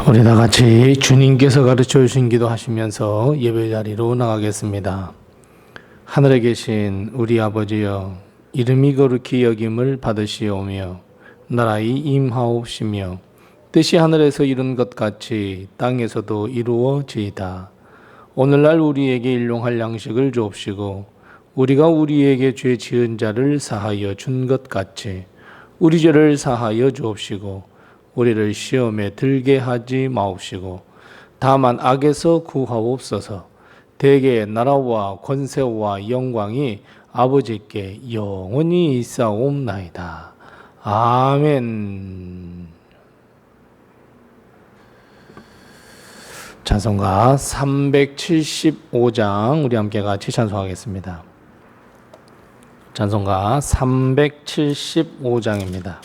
우리 다 같이 주님께서 가르쳐 주신 기도 하시면서 예배 자리로 나가겠습니다. 하늘에 계신 우리 아버지여, 이름이 거룩히 여김을 받으시오며 나라의 임하옵시며 뜻이 하늘에서 이룬 것 같이 땅에서도 이루어지이다. 오늘날 우리에게 일용할 양식을 주옵시고 우리가 우리에게 죄 지은 자를 사하여 준 것 같이 우리 죄를 사하여 주옵시고 우리를 시험에 들게 하지 마옵시고 다만 악에서 구하옵소서. 대개의 나라와 권세와 영광이 아버지께 영원히 있사옵나이다. 아멘. 찬송가 375장 우리 함께 같이 찬송하겠습니다. 찬송가 375장입니다.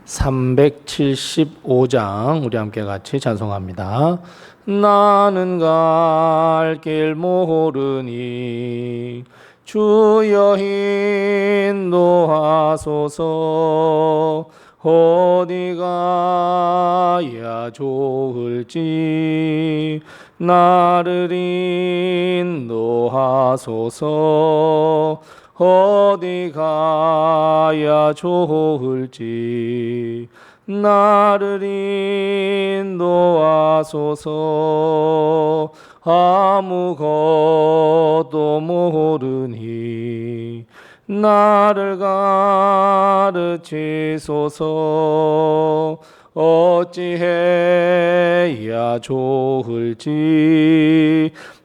375장 우리 함께 같이 찬송합니다. 나는 갈 길 모르니 주여 인도하소서. 어디 가야 좋을지 나를 인도하소서. 어디 가야 좋을지 나를 인도하소서. 아무것도 모르니 나를 가르치소서. 어찌해야 좋을지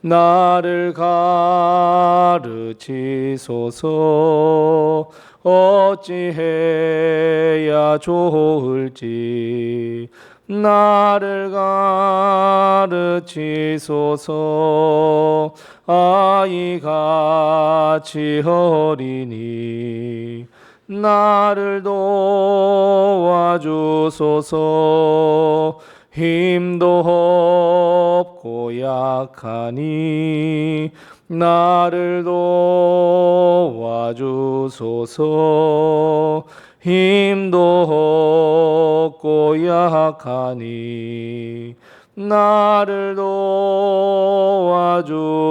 나를 가르치소서. 어찌해야 좋을지 나를 가르치소서. 아이같이 어리니 나를 도와주소서. 힘도 없고 약하니 나를 도와주소서. 힘도 없고 약하니 나를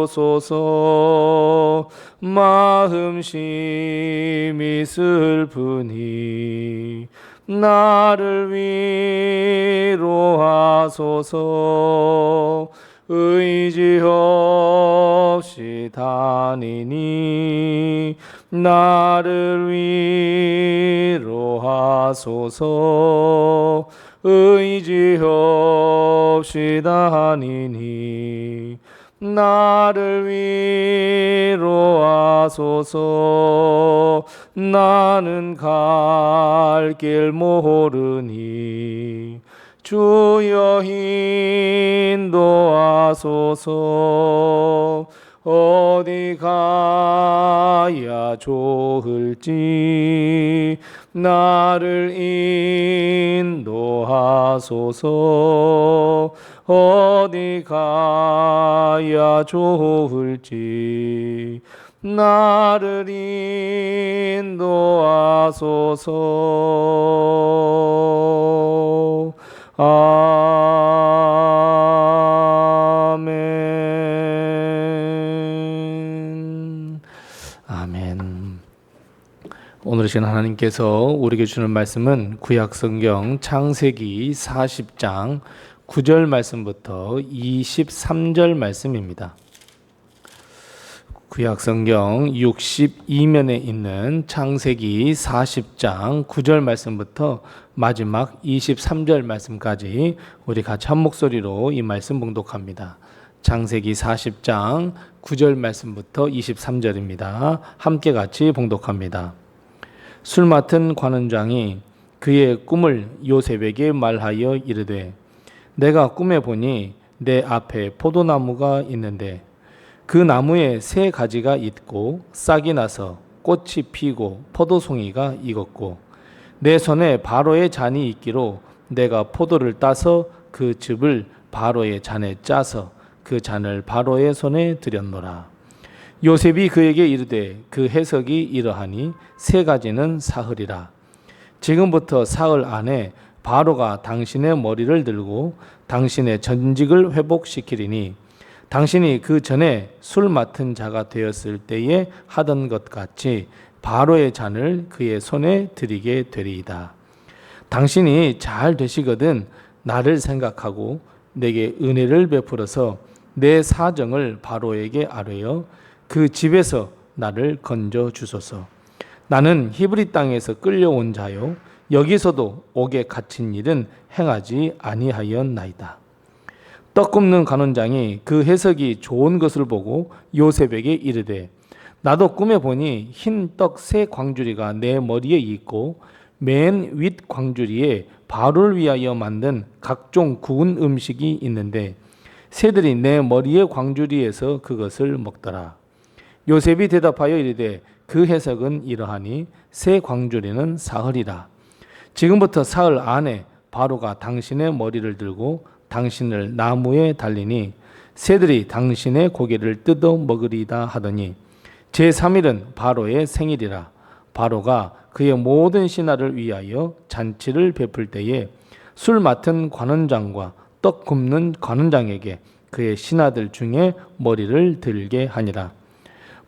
도와주소서. 마음심이 슬프니 나를 위로하소서. 의지 없이 다니니 나를 위로하소서. 의지 없이 다니니 나를 위로하소서. 나는 갈 길 모르니 주여 인도하소서. 어디 가야 좋을지 나를 인도하소서. 어디 가야 좋을지 나를 인도하소서. 아멘. 아멘. 오늘 시간 하나님께서 우리에게 주는 말씀은 구약성경 창세기 40장 9절 말씀부터 23절 말씀입니다. 구약성경 62면에 있는 창세기 40장 9절 말씀부터 마지막 23절 말씀까지 우리 같이 한 목소리로 이 말씀 봉독합니다. 창세기 40장 9절 말씀부터 23절입니다. 함께 같이 봉독합니다. 술 맡은 관원장이 그의 꿈을 요셉에게 말하여 이르되 내가 꿈에 보니 내 앞에 포도나무가 있는데 그 나무에 세 가지가 있고 싹이 나서 꽃이 피고 포도송이가 익었고 내 손에 바로의 잔이 있기로 내가 포도를 따서 그 즙을 바로의 잔에 짜서 그 잔을 바로의 손에 드렸노라. 요셉이 그에게 이르되 그 해석이 이러하니 세 가지는 사흘이라. 지금부터 사흘 안에 바로가 당신의 머리를 들고 당신의 전직을 회복시키리니 당신이 그 전에 술 맡은 자가 되었을 때에 하던 것 같이 바로의 잔을 그의 손에 드리게 되리이다. 당신이 잘 되시거든 나를 생각하고 내게 은혜를 베풀어서 내 사정을 바로에게 아뢰어 그 집에서 나를 건져 주소서. 나는 히브리 땅에서 끌려온 자요 여기서도 옥에 갇힌 일은 행하지 아니하였나이다. 떡 굽는 관원장이 그 해석이 좋은 것을 보고 요셉에게 이르되 나도 꿈에 보니 흰 떡 세 광주리가 내 머리에 있고 맨 윗 광주리에 바로를 위하여 만든 각종 구운 음식이 있는데 새들이 내 머리의 광주리에서 그것을 먹더라. 요셉이 대답하여 이르되 그 해석은 이러하니 새 광주리는 사흘이라. 지금부터 사흘 안에 바로가 당신의 머리를 들고 당신을 나무에 달리니 새들이 당신의 고개를 뜯어 먹으리다 하더니 제3일은 바로의 생일이라. 바로가 그의 모든 신하를 위하여 잔치를 베풀 때에 술 맡은 관원장과 떡 굽는 관원장에게 그의 신하들 중에 머리를 들게 하니라.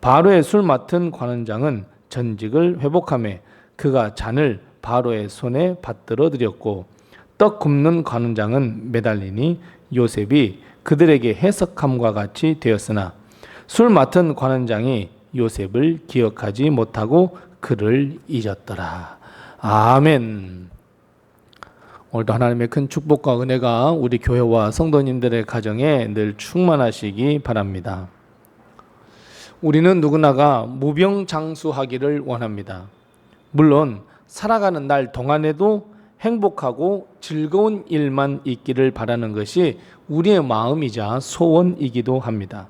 바로의 술 맡은 관원장은 전직을 회복하며 그가 잔을 바로의 손에 받들어 드렸고 떡 굽는 관원장은 매달리니 요셉이 그들에게 해석함과 같이 되었으나 술 맡은 관원장이 요셉을 기억하지 못하고 그를 잊었더라. 아멘. 오늘도 하나님의 큰 축복과 은혜가 우리 교회와 성도님들의 가정에 늘 충만하시기 바랍니다. 우리는 누구나가 무병장수하기를 원합니다. 물론 살아가는 날 동안에도 행복하고 즐거운 일만 있기를 바라는 것이 우리의 마음이자 소원이기도 합니다.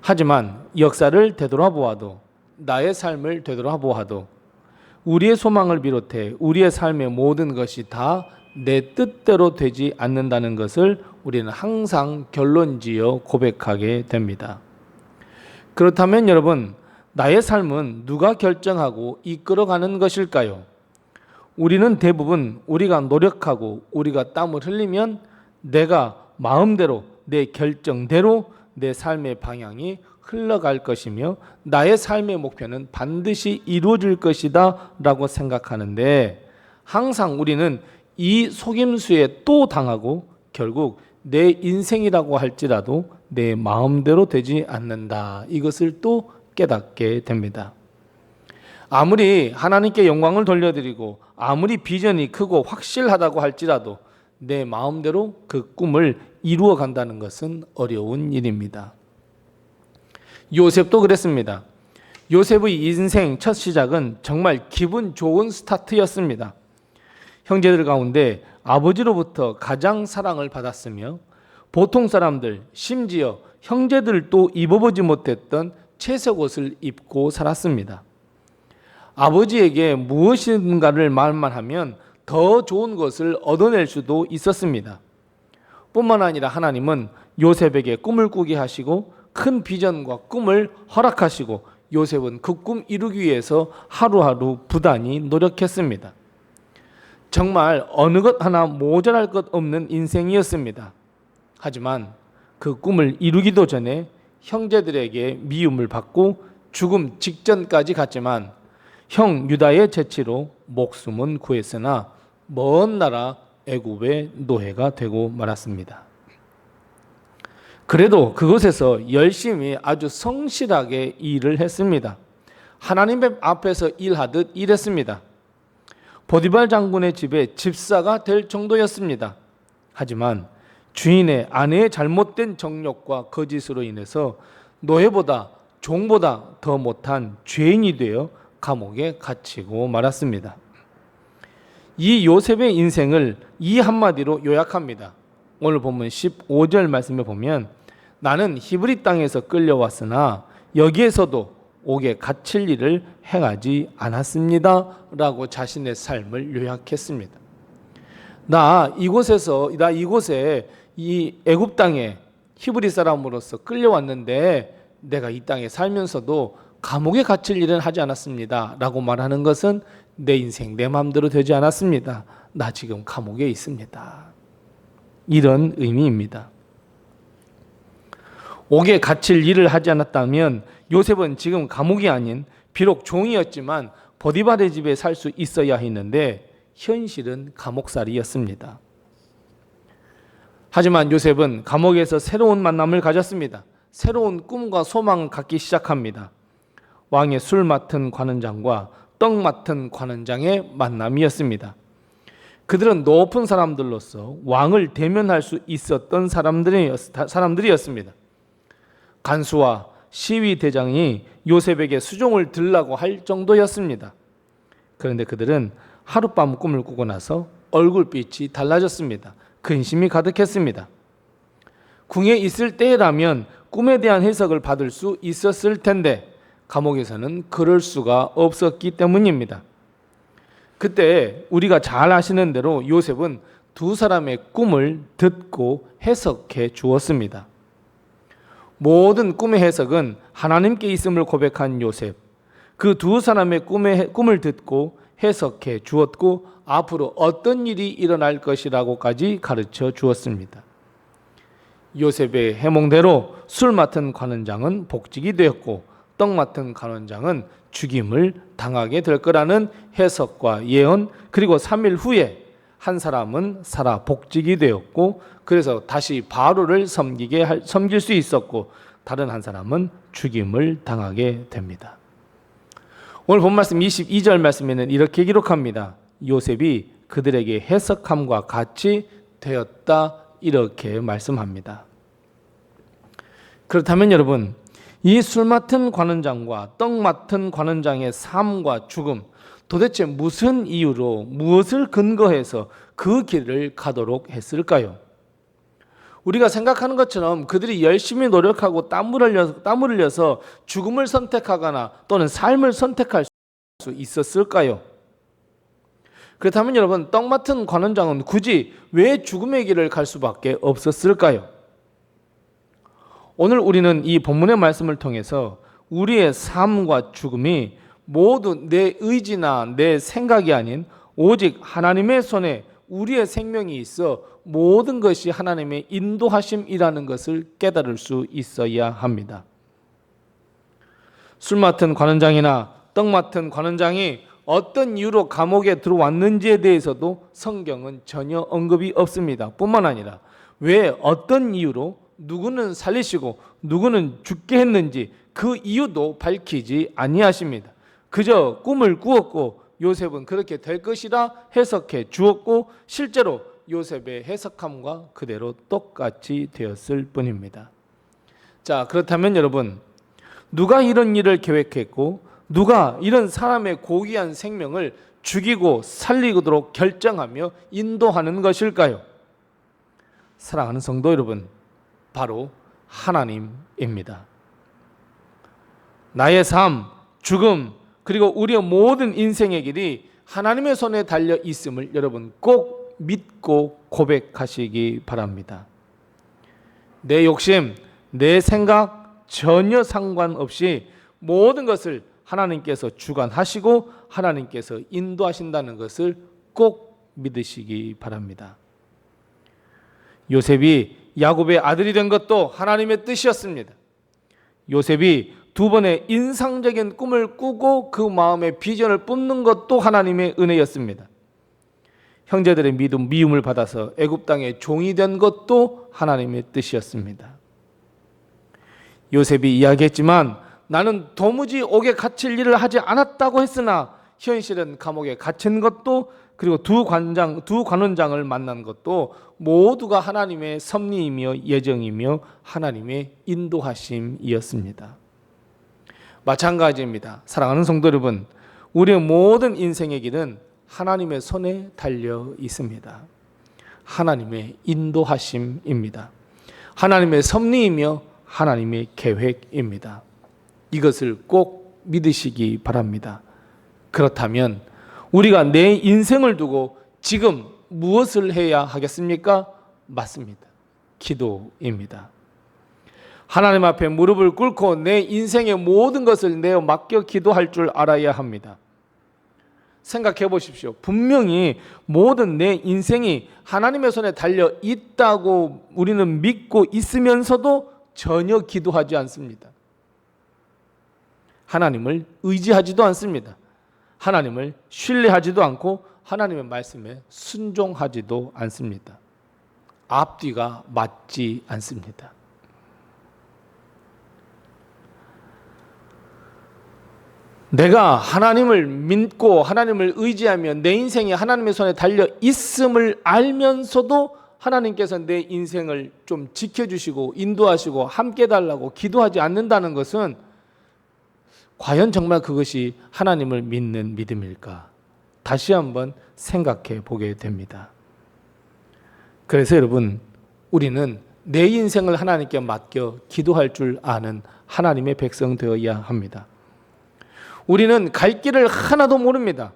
하지만 역사를 되돌아보아도 나의 삶을 되돌아보아도 우리의 소망을 비롯해 우리의 삶의 모든 것이 다 내 뜻대로 되지 않는다는 것을 우리는 항상 결론지어 고백하게 됩니다. 그렇다면 여러분, 나의 삶은 누가 결정하고 이끌어가는 것일까요? 우리는 대부분 우리가 노력하고 우리가 땀을 흘리면 내가 마음대로 내 결정대로 내 삶의 방향이 흘러갈 것이며 나의 삶의 목표는 반드시 이루어질 것이다 라고 생각하는데 항상 우리는 이 속임수에 또 당하고 결국 내 인생이라고 할지라도 내 마음대로 되지 않는다. 이것을 또 깨닫게 됩니다. 아무리 하나님께 영광을 돌려드리고 아무리 비전이 크고 확실하다고 할지라도 내 마음대로 그 꿈을 이루어 간다는 것은 어려운 일입니다. 요셉도 그랬습니다. 요셉의 인생 첫 시작은 정말 기분 좋은 스타트였습니다. 형제들 가운데 아버지로부터 가장 사랑을 받았으며 보통 사람들 심지어 형제들도 입어보지 못했던 채색 옷을 입고 살았습니다. 아버지에게 무엇인가를 말만 하면 더 좋은 것을 얻어낼 수도 있었습니다. 뿐만 아니라 하나님은 요셉에게 꿈을 꾸게 하시고 큰 비전과 꿈을 허락하시고 요셉은 그 꿈 이루기 위해서 하루하루 부단히 노력했습니다. 정말 어느 것 하나 모자랄 것 없는 인생이었습니다. 하지만 그 꿈을 이루기도 전에 형제들에게 미움을 받고 죽음 직전까지 갔지만 형 유다의 재치로 목숨은 구했으나 먼 나라 애굽의 노예가 되고 말았습니다. 그래도 그곳에서 열심히 아주 성실하게 일을 했습니다. 하나님 앞에서 일하듯 일했습니다. 보디발 장군의 집에 집사가 될 정도였습니다. 하지만 주인의 아내의 잘못된 정욕과 거짓으로 인해서 노예보다 종보다 더 못한 죄인이 되어 감옥에 갇히고 말았습니다. 이 요셉의 인생을 이 한마디로 요약합니다. 오늘 본문 15절 말씀에 보면 나는 히브리 땅에서 끌려왔으나 여기에서도 옥에 갇힐 일을 행하지 않았습니다 라고 자신의 삶을 요약했습니다. 나 이곳에 이 애굽 땅에 히브리 사람으로서 끌려왔는데 내가 이 땅에 살면서도 감옥에 갇힐 일은 하지 않았습니다 라고 말하는 것은 내 인생 내 마음대로 되지 않았습니다. 나 지금 감옥에 있습니다. 이런 의미입니다. 옥에 갇힐 일을 하지 않았다면 요셉은 지금 감옥이 아닌 비록 종이었지만 보디발의 집에 살 수 있어야 했는데 현실은 감옥살이였습니다. 하지만 요셉은 감옥에서 새로운 만남을 가졌습니다. 새로운 꿈과 소망을 갖기 시작합니다. 왕의 술 맡은 관원장과 떡 맡은 관원장의 만남이었습니다. 그들은 높은 사람들로서 왕을 대면할 수 있었던 사람들이었습니다. 간수와 시위대장이 요셉에게 수종을 들라고 할 정도였습니다. 그런데 그들은 하룻밤 꿈을 꾸고 나서 얼굴빛이 달라졌습니다. 근심이 가득했습니다. 궁에 있을 때라면 꿈에 대한 해석을 받을 수 있었을 텐데 감옥에서는 그럴 수가 없었기 때문입니다. 그때 우리가 잘 아시는 대로 요셉은 두 사람의 꿈을 듣고 해석해 주었습니다. 모든 꿈의 해석은 하나님께 있음을 고백한 요셉, 그 두 사람의 꿈을 듣고 해석해 주었고 앞으로 어떤 일이 일어날 것이라고까지 가르쳐 주었습니다. 요셉의 해몽대로 술 맡은 관원장은 복직이 되었고 떡 맡은 관원장은 죽임을 당하게 될 거라는 해석과 예언, 그리고 3일 후에 한 사람은 살아 복직이 되었고 그래서 다시 바로를 섬길 수 있었고 다른 한 사람은 죽임을 당하게 됩니다. 오늘 본 말씀 22절 말씀에는 이렇게 기록합니다. 요셉이 그들에게 해석함과 같이 되었다 이렇게 말씀합니다. 그렇다면 여러분, 이 술 맡은 관원장과 떡 맡은 관원장의 삶과 죽음, 도대체 무슨 이유로 무엇을 근거해서 그 길을 가도록 했을까요? 우리가 생각하는 것처럼 그들이 열심히 노력하고 땀을 흘려서 죽음을 선택하거나 또는 삶을 선택할 수 있었을까요? 그렇다면 여러분, 떡 맡은 관원장은 굳이 왜 죽음의 길을 갈 수밖에 없었을까요? 오늘 우리는 이 본문의 말씀을 통해서 우리의 삶과 죽음이 모두 내 의지나 내 생각이 아닌 오직 하나님의 손에 우리의 생명이 있어 모든 것이 하나님의 인도하심이라는 것을 깨달을 수 있어야 합니다. 술 맡은 관원장이나 떡 맡은 관원장이 어떤 이유로 감옥에 들어왔는지에 대해서도 성경은 전혀 언급이 없습니다. 뿐만 아니라 왜 어떤 이유로 누구는 살리시고 누구는 죽게 했는지 그 이유도 밝히지 아니하십니다. 그저 꿈을 꾸었고 요셉은 그렇게 될 것이라 해석해 주었고 실제로 요셉의 해석함과 그대로 똑같이 되었을 뿐입니다. 자, 그렇다면 여러분, 누가 이런 일을 계획했고 누가 이런 사람의 고귀한 생명을 죽이고 살리도록 결정하며 인도하는 것일까요? 사랑하는 성도 여러분, 바로 하나님입니다. 나의 삶, 죽음, 그리고 우리의 모든 인생의 길이 하나님의 손에 달려 있음을 여러분 꼭 믿고 고백하시기 바랍니다. 내 욕심, 내 생각 전혀 상관없이 모든 것을 하나님께서 주관하시고 하나님께서 인도하신다는 것을 꼭 믿으시기 바랍니다. 요셉이 야곱의 아들이 된 것도 하나님의 뜻이었습니다. 요셉이 두 번의 인상적인 꿈을 꾸고 그 마음의 비전을 뿜는 것도 하나님의 은혜였습니다. 형제들의 미움을 받아서 애굽 땅의 종이 된 것도 하나님의 뜻이었습니다. 요셉이 이야기했지만 나는 도무지 옥에 갇힐 일을 하지 않았다고 했으나 현실은 감옥에 갇힌 것도 그리고 두 관원장을 만난 것도 모두가 하나님의 섭리이며 예정이며 하나님의 인도하심이었습니다. 마찬가지입니다. 사랑하는 성도 여러분, 우리의 모든 인생의 길은 하나님의 손에 달려 있습니다. 하나님의 인도하심입니다. 하나님의 섭리이며 하나님의 계획입니다. 이것을 꼭 믿으시기 바랍니다. 그렇다면 우리가 내 인생을 두고 지금 무엇을 해야 하겠습니까? 맞습니다. 기도입니다. 하나님 앞에 무릎을 꿇고 내 인생의 모든 것을 내어 맡겨 기도할 줄 알아야 합니다. 생각해 보십시오. 분명히 모든 내 인생이 하나님의 손에 달려 있다고 우리는 믿고 있으면서도 전혀 기도하지 않습니다. 하나님을 의지하지도 않습니다. 하나님을 신뢰하지도 않고 하나님의 말씀에 순종하지도 않습니다. 앞뒤가 맞지 않습니다. 내가 하나님을 믿고 하나님을 의지하며 내 인생이 하나님의 손에 달려 있음을 알면서도 하나님께서 내 인생을 좀 지켜주시고 인도하시고 함께 달라고 기도하지 않는다는 것은 과연 정말 그것이 하나님을 믿는 믿음일까? 다시 한번 생각해 보게 됩니다. 그래서 여러분, 우리는 내 인생을 하나님께 맡겨 기도할 줄 아는 하나님의 백성 되어야 합니다. 우리는 갈 길을 하나도 모릅니다.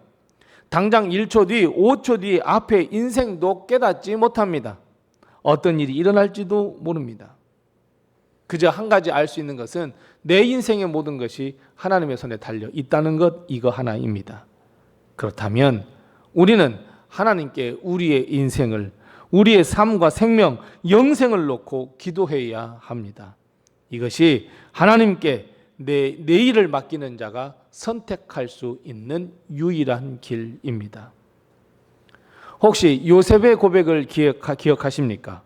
당장 1초 뒤, 5초 뒤 앞에 인생도 깨닫지 못합니다. 어떤 일이 일어날지도 모릅니다. 그저 한 가지 알 수 있는 것은 내 인생의 모든 것이 하나님의 손에 달려 있다는 것, 이거 하나입니다. 그렇다면 우리는 하나님께 우리의 인생을, 우리의 삶과 생명, 영생을 놓고 기도해야 합니다. 이것이 하나님께 내 내일을 맡기는 자가 선택할 수 있는 유일한 길입니다. 혹시 요셉의 고백을 기억하십니까?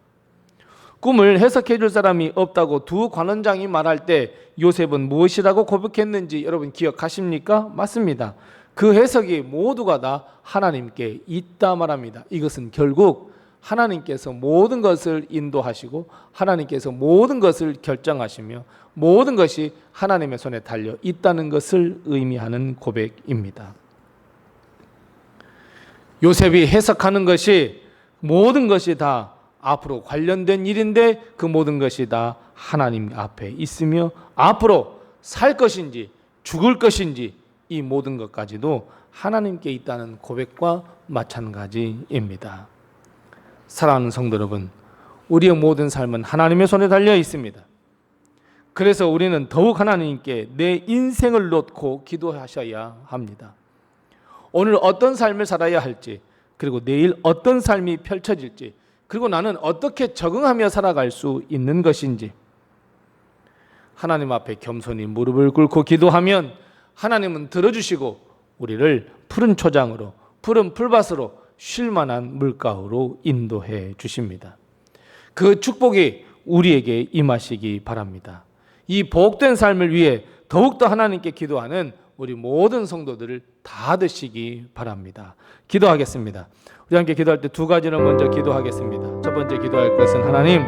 꿈을 해석해 줄 사람이 없다고 두 관원장이 말할 때 요셉은 무엇이라고 고백했는지 여러분 기억하십니까? 맞습니다. 그 해석이 모두가 다 하나님께 있다 말합니다. 이것은 결국 하나님께서 모든 것을 인도하시고 하나님께서 모든 것을 결정하시며 모든 것이 하나님의 손에 달려 있다는 것을 의미하는 고백입니다. 요셉이 해석하는 것이 모든 것이 다 앞으로 관련된 일인데 그 모든 것이 다 하나님 앞에 있으며 앞으로 살 것인지 죽을 것인지 이 모든 것까지도 하나님께 있다는 고백과 마찬가지입니다. 사랑하는 성도 여러분, 우리의 모든 삶은 하나님의 손에 달려 있습니다. 그래서 우리는 더욱 하나님께 내 인생을 놓고 기도하셔야 합니다. 오늘 어떤 삶을 살아야 할지, 그리고 내일 어떤 삶이 펼쳐질지, 그리고 나는 어떻게 적응하며 살아갈 수 있는 것인지 하나님 앞에 겸손히 무릎을 꿇고 기도하면 하나님은 들어주시고 우리를 푸른 초장으로, 푸른 풀밭으로 쉴 만한 물가로 인도해 주십니다. 그 축복이 우리에게 임하시기 바랍니다. 이 복된 삶을 위해 더욱더 하나님께 기도하는 우리 모든 성도들을 다 되시기 바랍니다. 기도하겠습니다. 우리 함께 기도할 때 두 가지를 먼저 기도하겠습니다. 첫 번째 기도할 것은 하나님,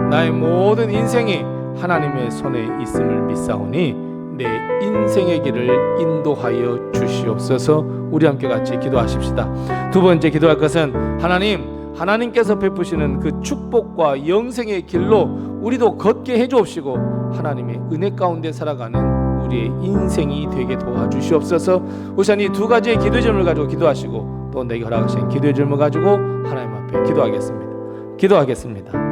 나의 모든 인생이 하나님의 손에 있음을 믿사오니 내 인생의 길을 인도하여 주시옵소서. 우리 함께 같이 기도하십시다. 두 번째 기도할 것은 하나님께서 베푸시는 그 축복과 영생의 길로 우리도 걷게 해주옵시고 하나님의 은혜 가운데 살아가는 우리의 인생이 되게 도와주시옵소서. 우선 이 두 가지의 기도의 질문을 가지고 기도하시고 또 내게 허락하신 기도의 질문을 가지고 하나님 앞에 기도하겠습니다.